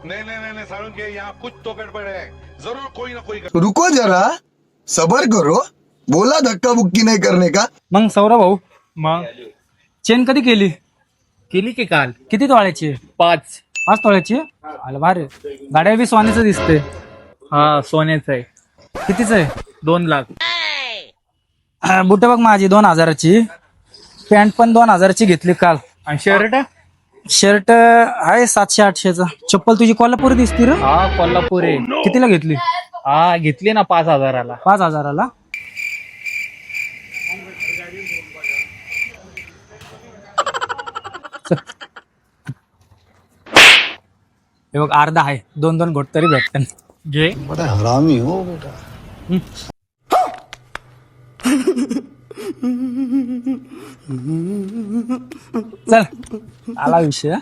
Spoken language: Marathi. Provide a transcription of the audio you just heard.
नहीं नहीं नहीं नहीं साळुंखे, यहाँ कुछ तो गड़बड़ है, जरूर कोई ना कोई रुको जरा, सबर करो. बोला धक्का बुक्की नहीं करने का. मग सौरभ भाऊ मग चेन कधी केली? केली की काल किती तोळ्याची? 5. 5 तोळ्याची? आला भारी. गाड्या बी सोन्याचं दिसते. हा सोन्याचं आहे. कितीच आहे? 2 लाख. बुट बघ माझी 2000ची. पॅन्ट पण 2000ची घेतली काल. आणि शर्ट शर्ट आहे 700-800चा. चप्पल तुझी कोल्हापुरी दिसती रे. हा कोल्हापूर आहे. कितीला घेतली? हा घेतली ना 5,000ला. 5000ला. हे बघ अर्धा आहे. 2-2 घोट तरी भेटत. घे. बड़ा हरामी हो बेटा. चल आला विषय.